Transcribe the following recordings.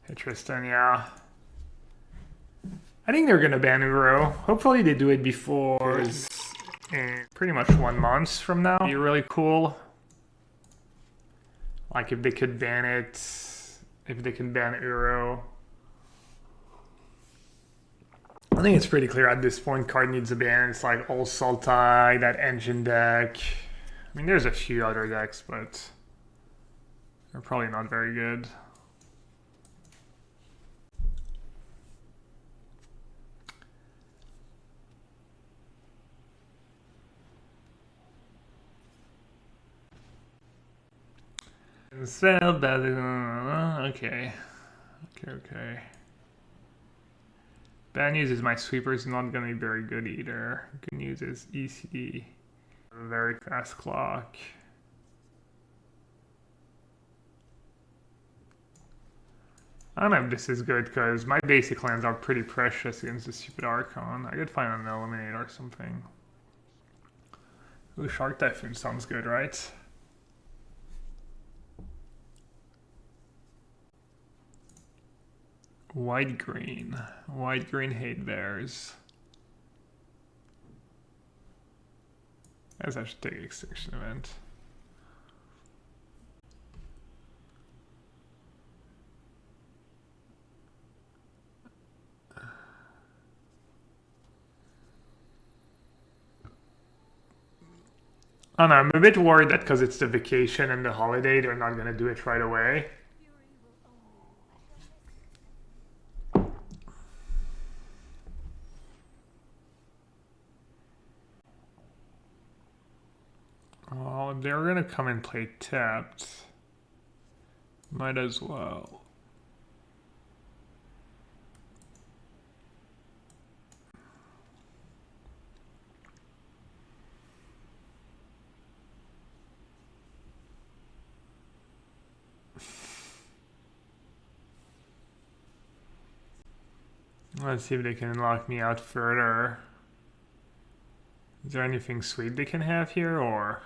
Interesting, yeah. I think they're gonna ban Uro. Hopefully they do it before in pretty much 1 month from now. It'd be really cool. Like if they could ban it, if they can ban Uro. I think it's pretty clear at this point card needs a ban. It's like all Sultai, that engine deck. I mean, there's a few other decks, but they're probably not very good. Okay. Bad news is my sweeper is not going to be very good either. Good news is ECD. A very fast clock. I don't know if this is good because my basic lands are pretty precious against the stupid Archon. I could find an Eliminate or something. Ooh, Shark Typhoon sounds good, right? White green hate bears. I guess I should take Extinction Event. I don't know, I'm a bit worried that because it's the vacation and the holiday, they're not gonna do it right away. Well, they're gonna come and play tapped. Might as well. Let's see if they can lock me out further. Is there anything sweet they can have here, or?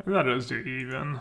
That does do even.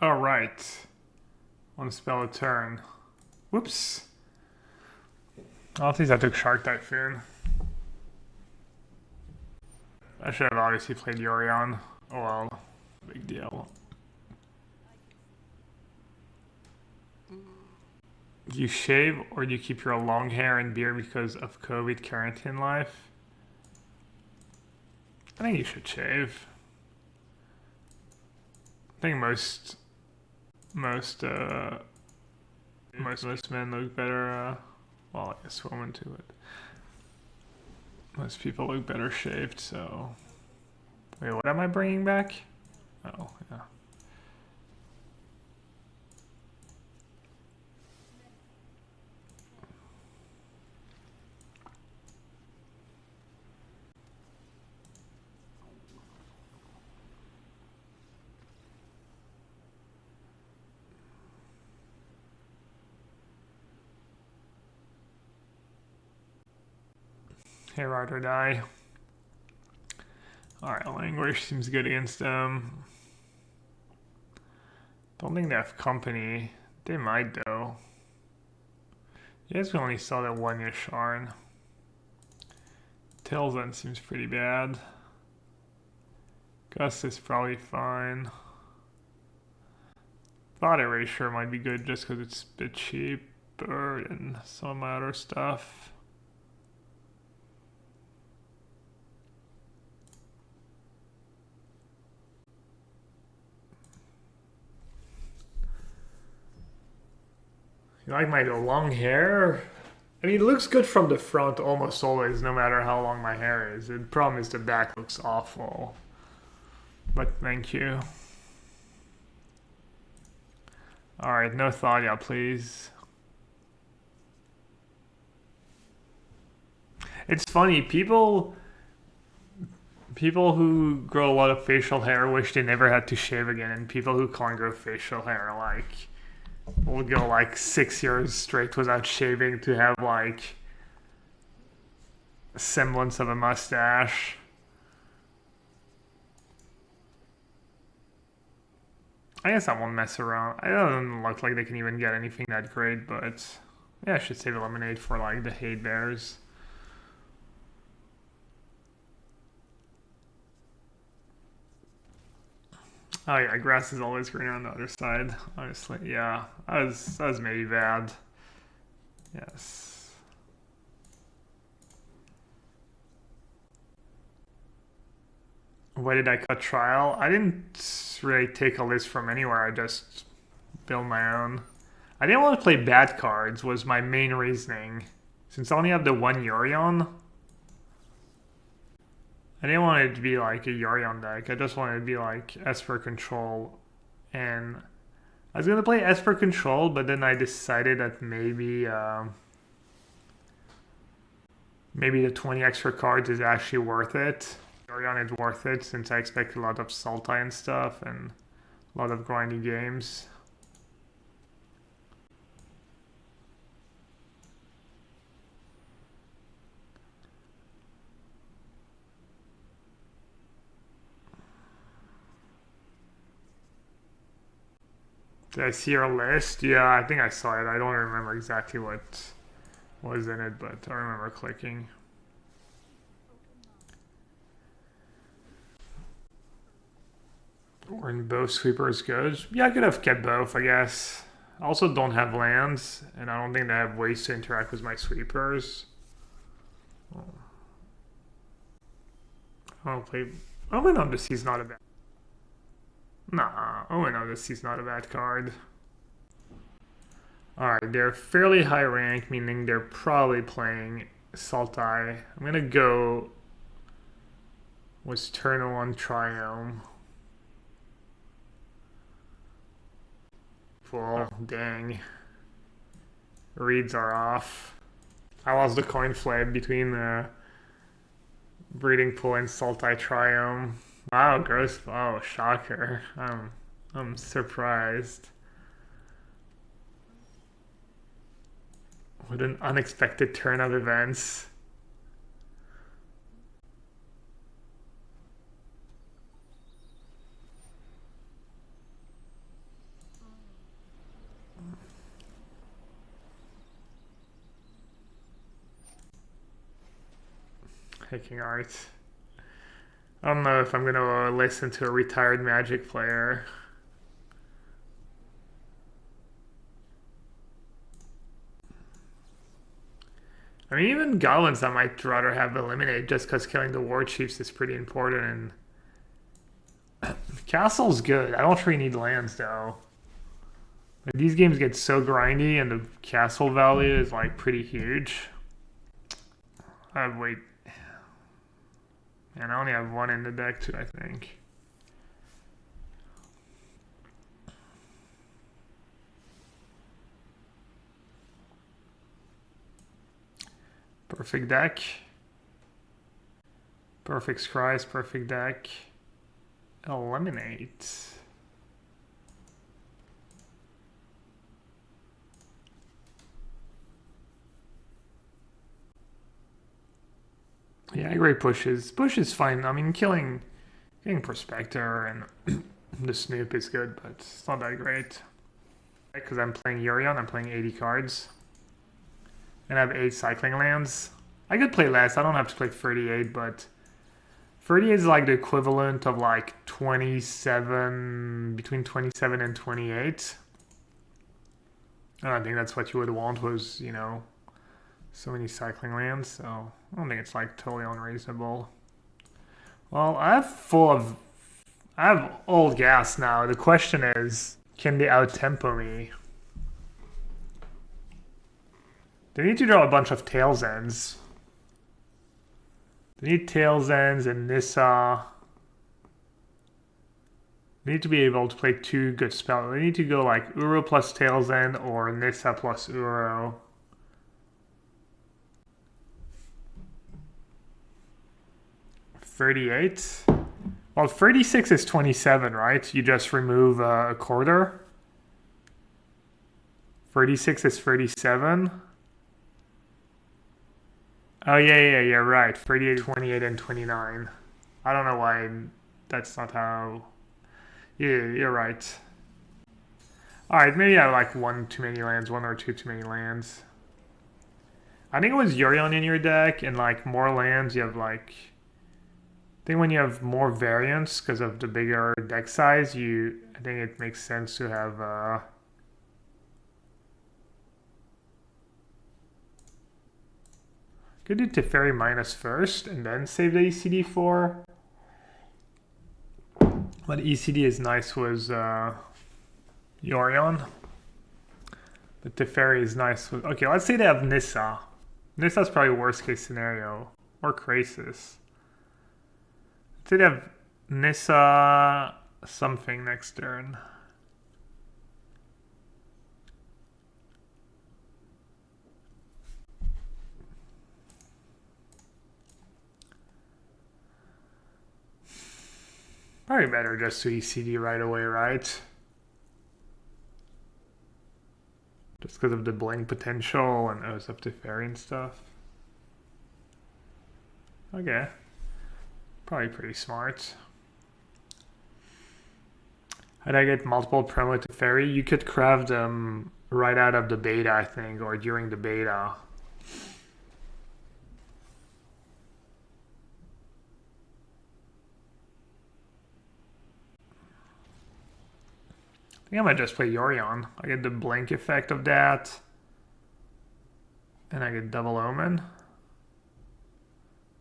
All right. One spell a turn. Whoops. At least I took Shark Typhoon. I should have obviously played Yorion. Oh well, big deal. Do you shave or do you keep your long hair and beard because of COVID quarantine life? I think you should shave. I think most men look better. Well, I guess women too, but most people look better shaved. So, wait, what am I bringing back? Oh, yeah. Hey, ride or die. Alright, Languish seems good against them. Don't think they have company. They might though. You guys only saw that one Yasharn. Tails End seems pretty bad. Gus is probably fine. Thought Erasure might be good just because it's a bit cheaper than some of my other stuff. You like my long hair? I mean, it looks good from the front almost always, no matter how long my hair is. The problem is the back looks awful. But thank you. Alright, no Thalia, please. It's funny, people who grow a lot of facial hair wish they never had to shave again, and people who can't grow facial hair, like, will go like 6 years straight without shaving to have like a semblance of a mustache. I guess I won't mess around. It doesn't look like they can even get anything that great, but yeah, I should save Eliminate for like the hate bears. Oh yeah, grass is always greener on the other side. Honestly, yeah, that was maybe bad. Yes. Why did I cut trial? I didn't really take a list from anywhere. I just built my own. I didn't want to play bad cards was my main reasoning. Since I only have the one Yorion, I didn't want it to be like a Yorion deck. I just wanted it to be like Esper Control. And I was going to play Esper Control, but then I decided that maybe the 20 extra cards is actually worth it. Yorion is worth it since I expect a lot of Sultai and stuff and a lot of grindy games. Did I see your list? Yeah, I think I saw it. I don't remember exactly what was in it, but I remember clicking. Or in both sweepers goes. Yeah, I could have kept both, I guess. I also don't have lands, and I don't think they have ways to interact with my sweepers. I'll play. Omen of the Sea's not a bad. Nah, Omen of the Sea's not a bad card. Alright, they're fairly high rank, meaning they're probably playing Sultai. I'm gonna go with turn 1 Triome. Well, dang. Reads are off. I lost the coin flip between the Breeding Pool and Sultai Triome. Wow, gross. Oh, shocker. I'm surprised. What an unexpected turn of events. Hacking art. I don't know if I'm gonna listen to a retired Magic player. I mean, even goblins I might rather have eliminate just because killing the war chiefs is pretty important. And castle's good. I don't really need lands though. Like, these games get so grindy, and the castle value is like pretty huge. Wait. And I only have one in the deck too, I think. Perfect deck. Perfect scries, perfect deck. Eliminate. Yeah, great pushes. Push is fine. I mean, killing Prospector and the Snoop is good, but it's not that great. because I'm playing Yorion, I'm playing 80 cards. And I have 8 cycling lands. I could play less, I don't have to play 38, but 38 is like the equivalent of like 27, between 27 and 28. And I think that's what you would want was, you know, so many cycling lands, so I don't think it's like totally unreasonable. Well, I have old gas now. The question is, can they out-tempo me? They need to draw a bunch of Tails Ends. They need Tails Ends and Nissa. They need to be able to play 2 good spells. They need to go like Uro plus Tails End or Nissa plus Uro. $38. Well, 36 is 27, right? You just remove a quarter. 36 is 37. Oh, yeah, right. 38, 28, and 29. I don't know why that's not how... Yeah, you're right. Alright, maybe I have like 1 too many lands, 1 or 2 too many lands. I think it was Yorion in your deck, and like more lands, you have like... I think when you have more variance because of the bigger deck size, I think it makes sense to have could do Teferi minus first and then save the ECD for. What ECD is nice was Yorion. But Teferi is nice with... Okay, let's say they have Nissa. Nissa's probably worst case scenario. Or Krasis. Let's say they have Nissa something next turn. Probably better just to ECD right away, right? Just because of the blink potential and Oath of Teferi and stuff. Okay. Probably pretty smart. How'd I get multiple promo Teferi? You could craft them right out of the beta, I think, or during the beta. I think I might just play Yorion. I get the blink effect of that. And I get double omen.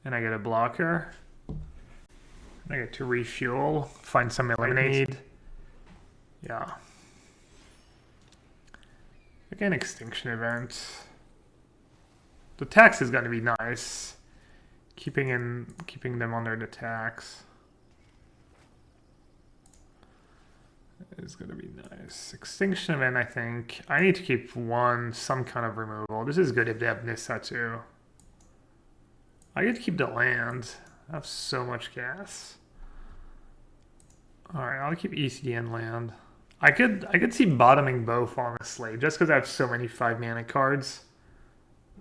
And I get a blocker. And I get to refuel, find some eliminate. Yeah. Again, extinction event. The tax is gonna be nice. Keeping them under the tax is gonna be nice. Extinction event, I think. I need to keep some kind of removal. This is good if they have Nissa too. I get to keep the land. I have so much gas. Alright, I'll keep ECD and land. I could see bottoming both, honestly, just because I have so many 5-mana cards.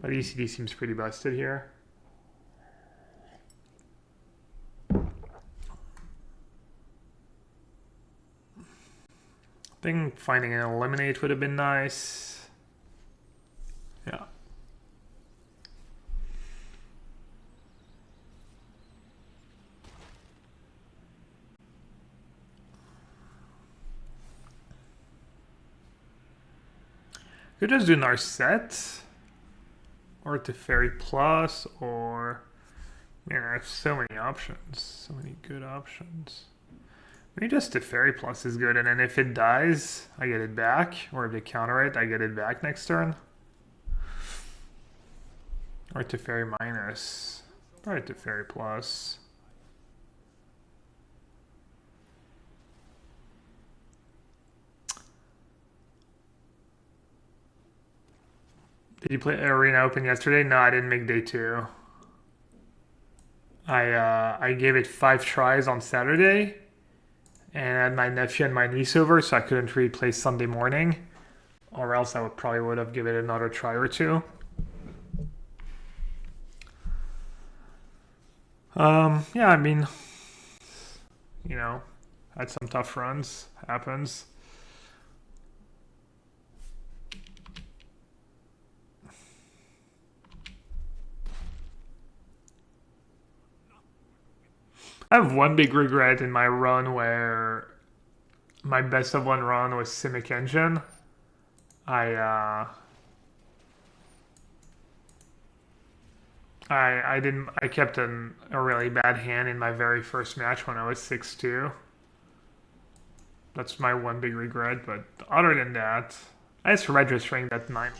But ECD seems pretty busted here. I think finding an eliminate would have been nice. Yeah. Could just do Narset or Teferi Plus, or man, I have so many options, so many good options. Maybe just Teferi Plus is good, and then if it dies, I get it back, or if they counter it, I get it back next turn. Or Teferi Minus, probably Teferi Plus. Did you play Arena Open yesterday? No, I didn't make day 2. I gave it 5 tries on Saturday, and I had my nephew and my niece over, so I couldn't really play Sunday morning, or else I probably would have given it another try or 2. Yeah, I mean, you know, had some tough runs. Happens. I have one big regret in my run where my best of one run was Simic Engine. I kept a really bad hand in my very first match when I was 6-2. That's my one big regret, but other than that, I just registering that 9.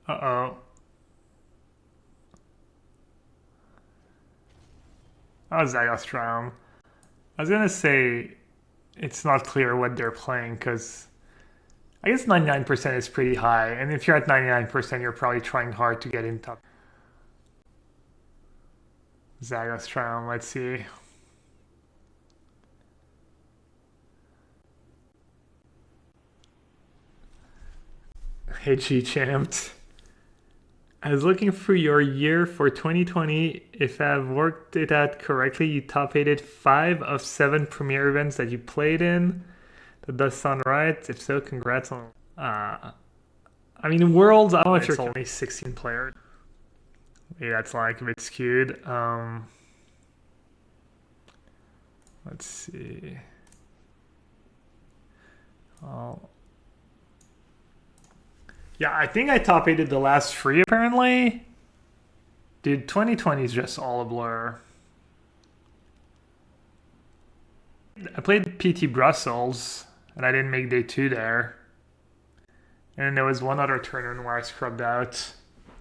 Uh-oh. Oh, Zagostrom. I was gonna say it's not clear what they're playing because I guess 99% is pretty high, and if you're at 99%, you're probably trying hard to get in top. Zagostrom, let's see. HG champed. I was looking through your year for 2020. If I've worked it out correctly, you top 8 5 of 7 premier events that you played in. That does sound right. If so, congrats on. I mean, Worlds, I don't know if you're only 16 players. Maybe that's like a bit skewed. Let's see. Oh. Yeah, I think I top 8'd the last 3 apparently. Dude, 2020 is just all a blur. I played PT Brussels, and I didn't make day 2 there. And then there was one other tournament where I scrubbed out,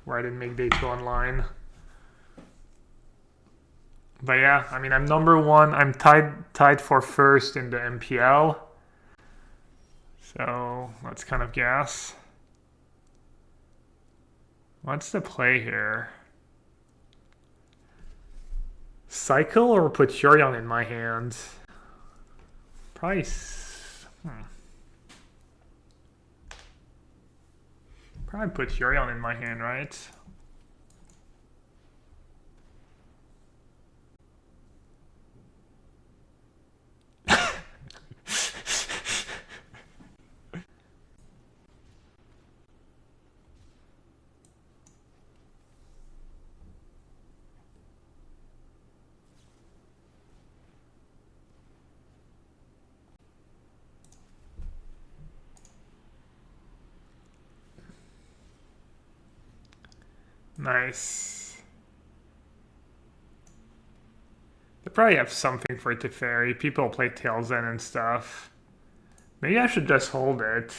where I didn't make day 2 online. But yeah, I mean, I'm number 1. I'm tied for first in the MPL. So that's kind of gas. What's the play here? Cycle or put Yorion in my hand? Probably. Probably put Yorion in my hand, right? Nice. They probably have something for Teferi. People play Tails End and stuff. Maybe I should just hold it.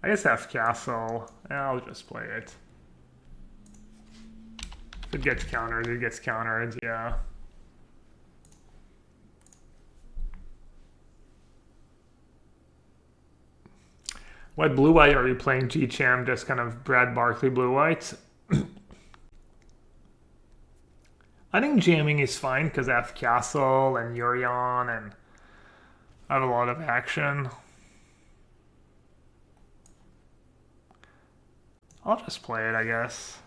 I guess I have Castle. Yeah, I'll just play it. If it gets countered, it gets countered, yeah. What blue-white are you playing, G-Cham? Just kind of Brad Barkley blue-white? I think jamming is fine because I have Castle and Yorion and I have a lot of action. I'll just play it, I guess.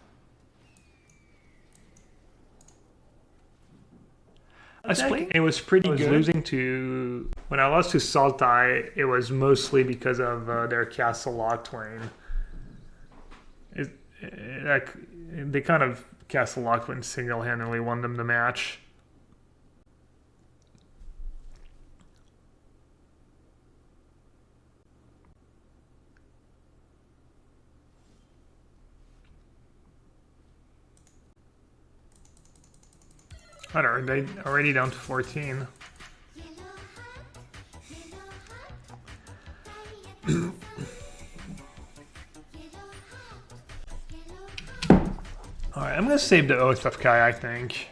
It was pretty good. Losing to... When I lost to Saltai, it was mostly because of their Castle Locked-Wayne. They kind of... Castle Locked-Wayne single-handedly won them the match. I don't know, they already down to 14. Alright, I'm gonna save the Oath of Kai, I think.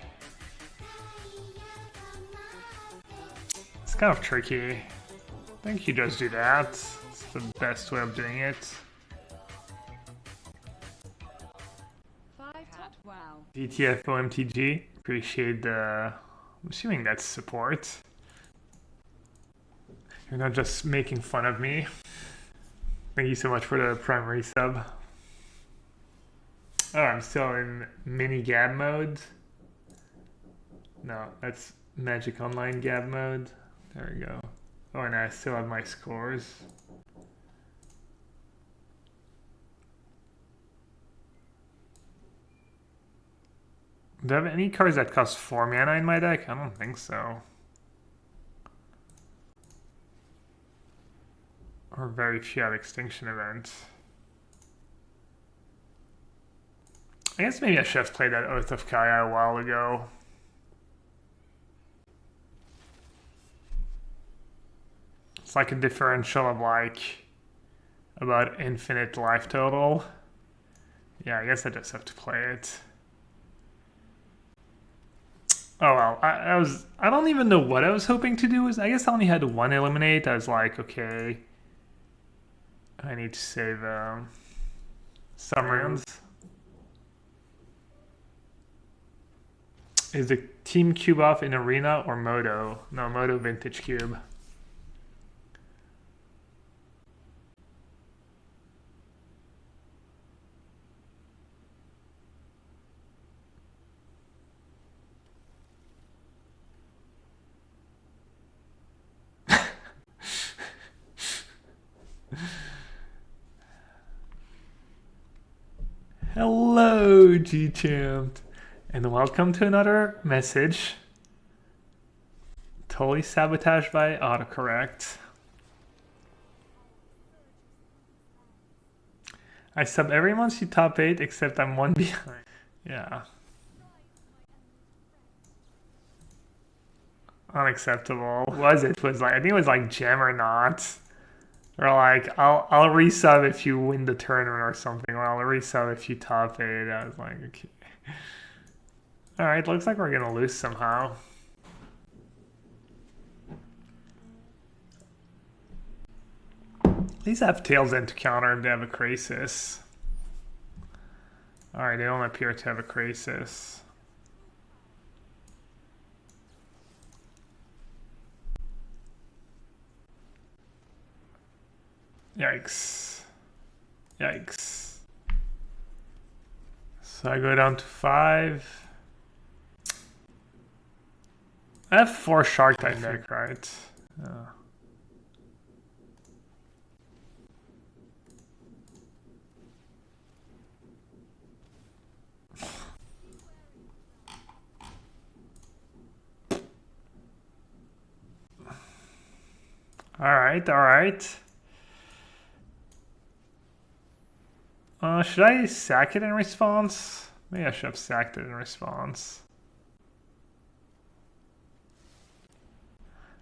It's kind of tricky. I think you just do that. It's the best way of doing it. DTF OMTG. Appreciate the... I'm assuming that's support. You're not just making fun of me. Thank you so much for the primary sub. Oh, I'm still in mini Gab mode. No, that's Magic Online Gab mode. There we go. Oh, and I still have my scores. Do I have any cards that cost 4 mana in my deck? I don't think so. Or very few have Extinction Event. I guess maybe I should have played that Oath of Kaya a while ago. It's like a differential of like about infinite life total. Yeah, I guess I just have to play it. Oh well, I don't even know what I was hoping to do. I guess I only had one eliminate. I was like, okay, I need to save some rounds. Is the team cube off in Arena or Moto? No, Moto Vintage Cube. Hello, G-Champ. And welcome to another message. Totally sabotaged by autocorrect. I sub every month you top 8 except I'm 1 behind. Yeah. Unacceptable. Was it? Was like I think it was like Gem or not. Or like I'll resub if you win the tournament or something, or I'll resub if you top 8. I was like, okay. Alright, looks like we're gonna lose somehow. At least I have Tails End to counter if they have a Crisis. Alright, they don't appear to have a Crisis. Yikes. Yikes. So I go down to 5. I have 4 Shark type deck, right? Alright, alright. Should I sack it in response? Maybe I should have sacked it in response.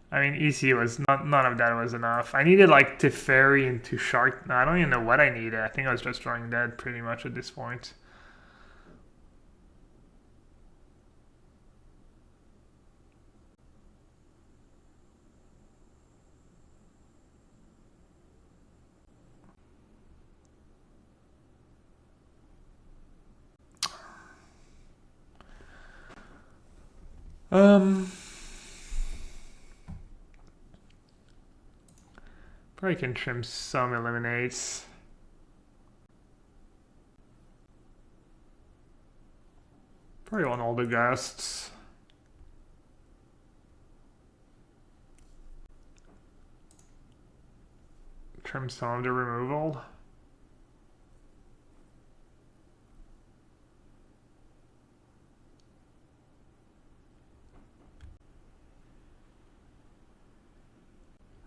I mean, EC was none of that was enough. I needed like Teferi into Shark. No, I don't even know what I needed. I think I was just drawing dead pretty much at this point. Probably can trim some eliminates. Probably want all the gusts. Trim some of the removal.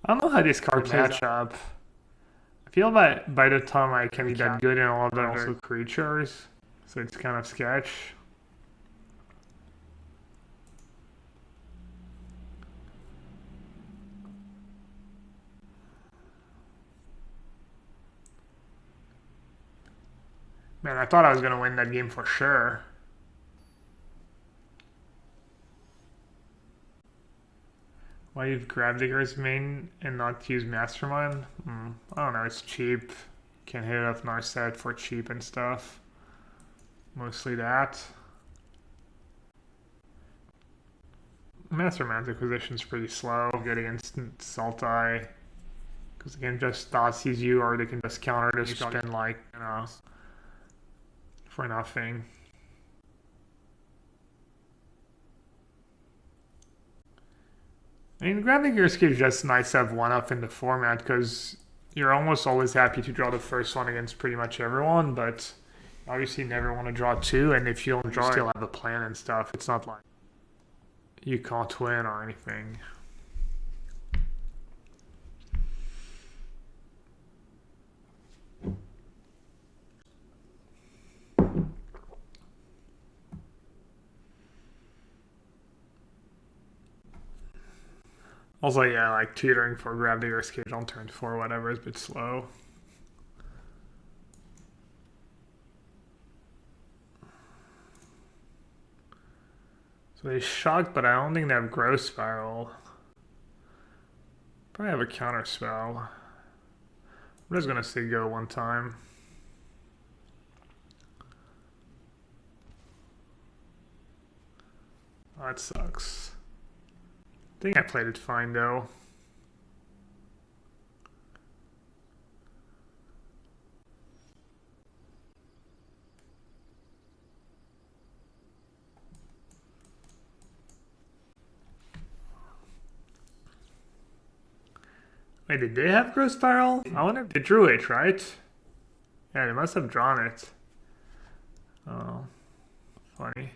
I don't know how this card match up. I feel that by the time I can be that good in all of the also creatures, so it's kind of sketch. Man, I thought I was gonna win that game for sure. Why you've Gravedigger's main and not use Mastermind? I don't know, it's cheap. Can hit up Narset for cheap and stuff. Mostly that. Mastermind's acquisition's pretty slow. Get against Sultai. Because they can just Thoughtseize you, or they can just counter this spin like, you know, for nothing. I mean, Gravedigger's is just nice to have one up in the format because you're almost always happy to draw the first one against pretty much everyone, but obviously you never want to draw two, and if you don't draw, you still have a plan and stuff. It's not like you can't win or anything. Also, yeah, like tutoring for Gravedigger's Cage on turn 4 or whatever is a bit slow. So they shocked, but I don't think they have Growth Spiral. Probably have a counter spell. I'm just gonna say go one time. Oh, that sucks. I think I played it fine though. Wait, did they have Growth Spiral? I wonder if they drew it, right? Yeah, they must have drawn it. Oh, funny.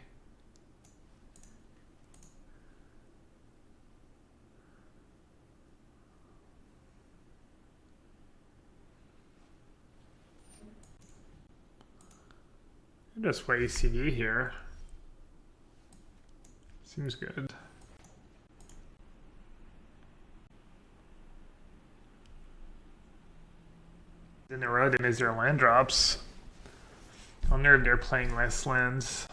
Just play CD here. Seems good. In the road, and is there land drops? I wonder if they're playing less lands.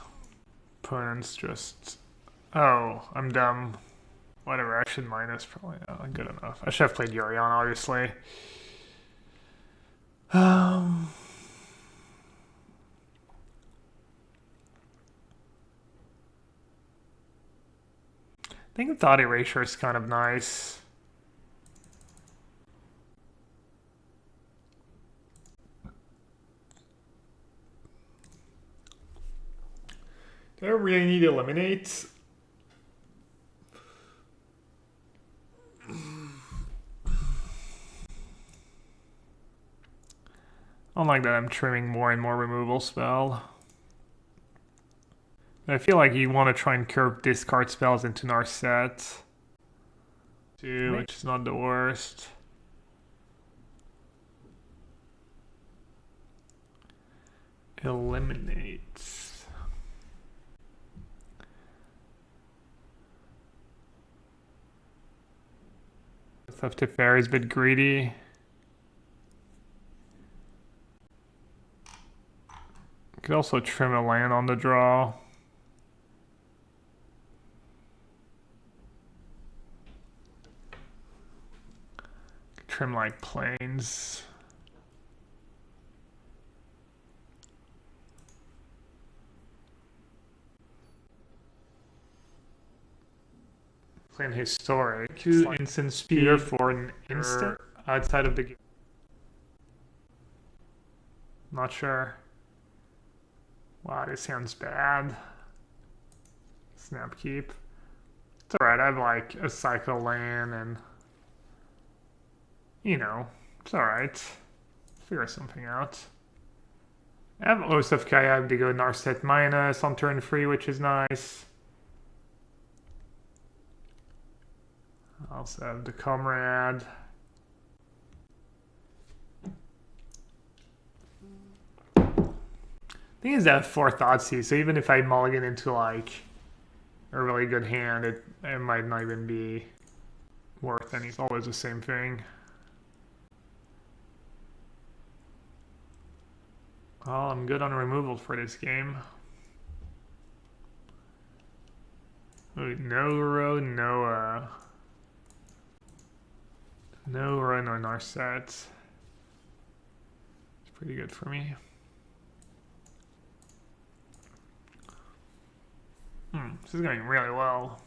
Opponents just... Oh, I'm dumb. Whatever, I should minus probably good enough. I should have played Yorion, obviously. I think Thought Erasure is kind of nice. Do I really need to eliminate? I don't like that I'm trimming more and more removal spell. I feel like you want to try and curve discard spells into Narset. Two, which is not the worst. Eliminate. Death of Teferi is a bit greedy. Could also trim a land on the draw. Trim like plains. Playing historic. 2 instant speed for an instant outside of the game. Not sure. Wow, this sounds bad. Snap keep. It's alright, I have like a cycle land and you know, it's alright. Figure something out. I have Osef Kayak to go Narset minus on turn 3, which is nice. I also have the Comrade. Thing is that I have 4 Thoughtseize, so even if I mulligan into like a really good hand, it might not even be worth any. It's always the same thing. Well, I'm good on removal for this game. Ooh, no row, no run on our set. It's pretty good for me. This is going really well.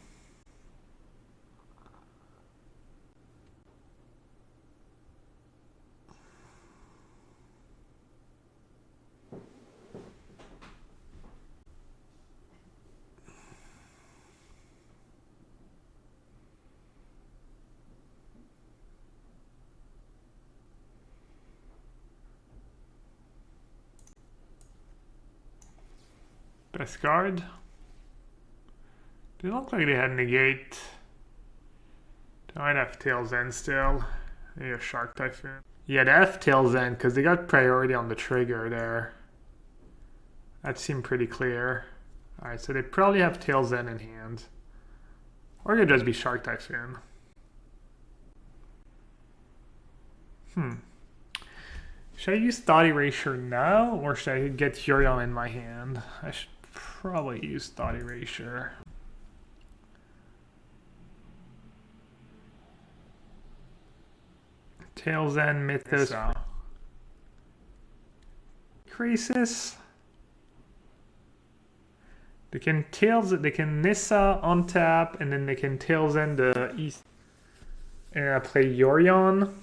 Best card. They look like they had negate. They might have Tail's End still. Maybe a Shark Typhoon. Yeah, they have Tail's End because they got priority on the trigger there. That seemed pretty clear. Alright, so they probably have Tail's End in hand. Or it could just be Shark Typhoon. Should I use Thought Erasure now, or should I get Yorion in my hand? I should probably use Thought Erasure. Tail's End, Mythos, Crisis. They can Nissa on tap, and then they can Tail's End the East. And I play Yorion.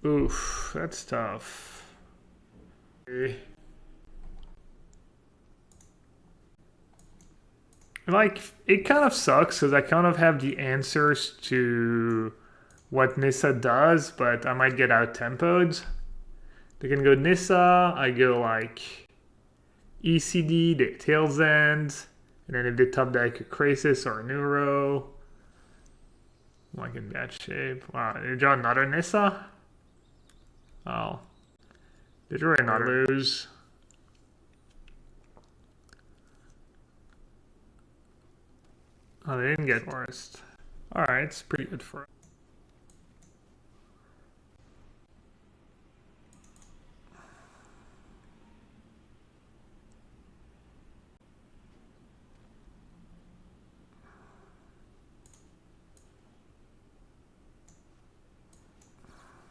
Oof, that's tough. Like, it kind of sucks because I kind of have the answers to what Nissa does, but I might get out-tempoed. They can go Nissa, I go like ECD, the Tail's End, and then if they top deck a Crisis or a Neuro, I'm like in bad shape. Wow, they draw another Nissa? Oh. They drew another lose. Oh, they didn't get Forest. Alright, it's pretty good for it.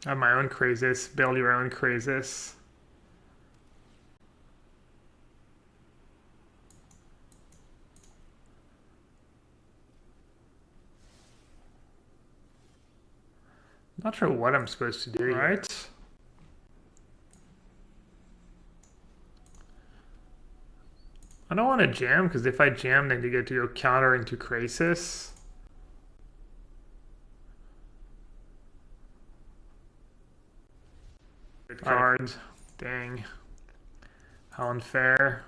I have my own Crazes. Build your own Crazes. Not sure what I'm supposed to do, right? I don't want to jam, because if I jam, then they get to go counter into Crisis. Good card. Dang. How unfair.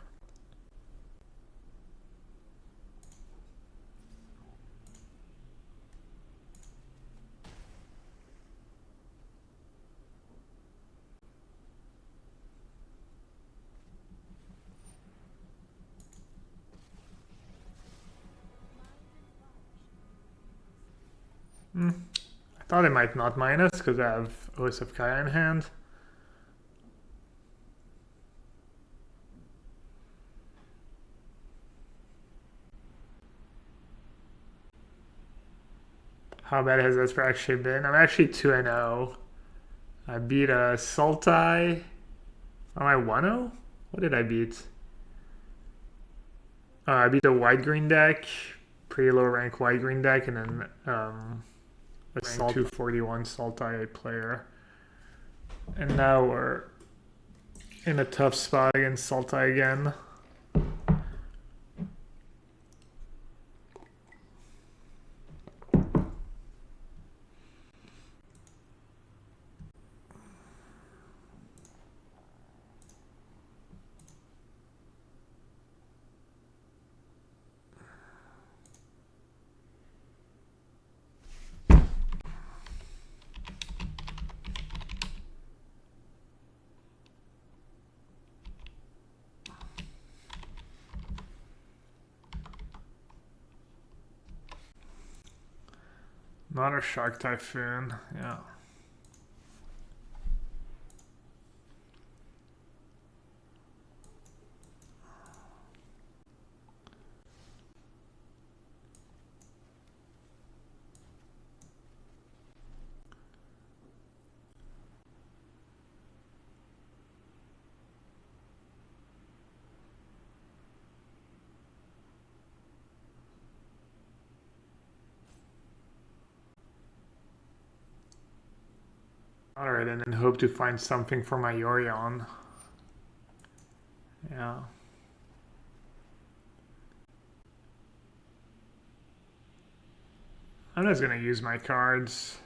I thought I might not minus because I have Oath of Kaya in hand. How bad has Esper actually been? I'm actually 2-0. I beat a Sultai. Am I 1-0? What did I beat? I beat a white-green deck, pretty low rank white-green deck, and then a 241 Sultai player. And now we're in a tough spot against Sultai again. Not a Shark Typhoon, yeah. Alright, and then hope to find something for my Yorion. Yeah. I'm just gonna use my cards.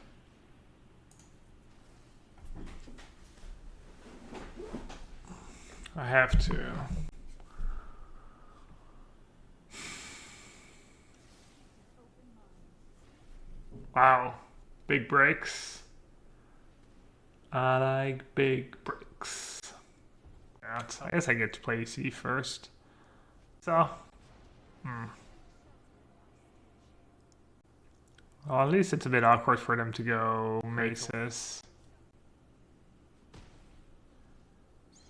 I have to. Wow. Big breaks. I like big breaks. Yeah, I guess I get to play C first. So, well, at least it's a bit awkward for them to go Maces.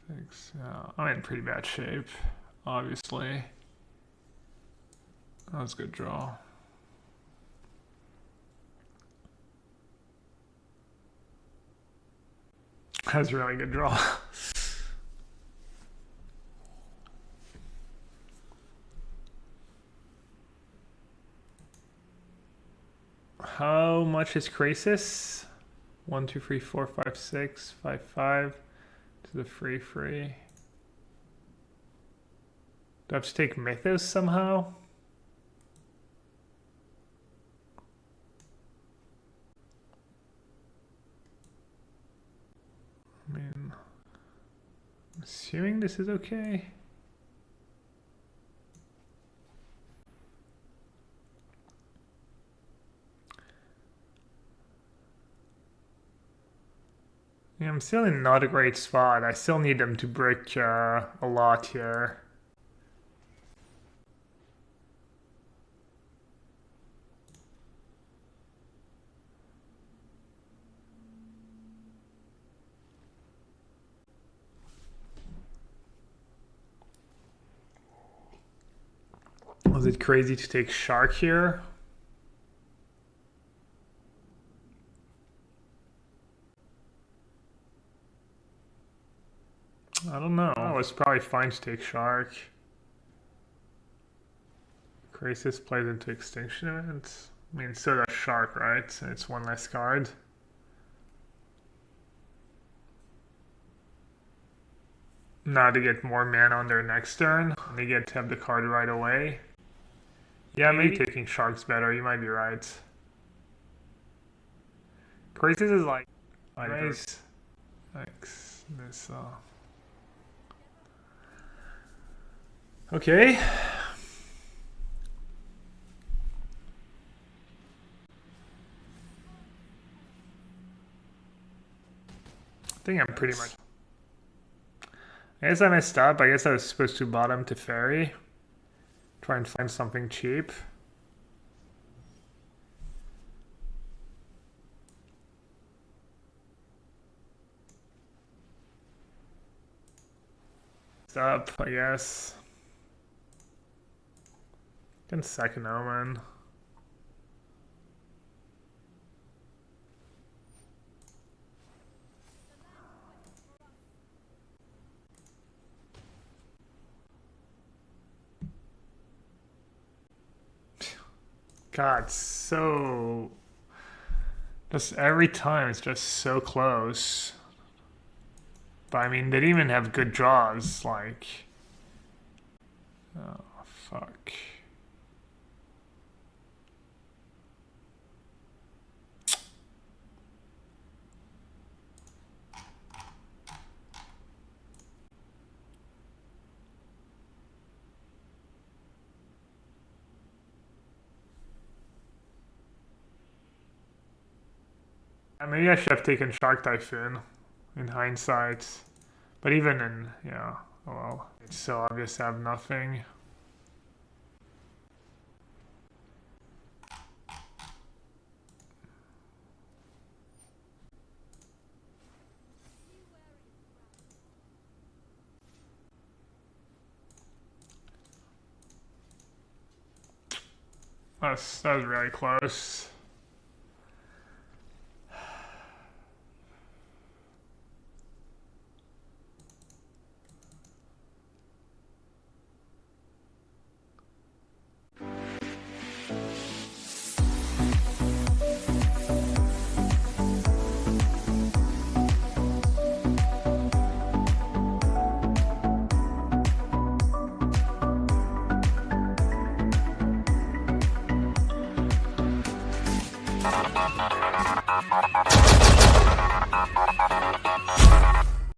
6. I'm in pretty bad shape, obviously. That was a good draw. That was a really good draw. How much is Crisis? 1, 2, 3, 4, 5, 6, 5, 5 to the free. Do I have to take Mythos somehow? I mean, I'm assuming this is okay. Yeah, I'm still in not a great spot. I still need them to brick a lot here. Was it crazy to take Shark here? I don't know. Oh, it's probably fine to take Shark. Crisis plays into Extinction Event. I mean, so does Shark, right? It's one less card. Now they get more mana on their next turn, and they get to have the card right away. Yeah, maybe taking Shark's better, you might be right. Crisis is like... Nice. X, this, Okay. I think I'm pretty much... I guess I messed up. I guess I was supposed to bottom to Fairy. Try and find something cheap. It's up, I guess. Can second omen. God, so just every time it's just so close. But I mean, they didn't even have good draws. Like, oh fuck. Maybe I should have taken Shark Typhoon in hindsight. But even in, yeah, well, it's so obvious I have nothing. That was really close.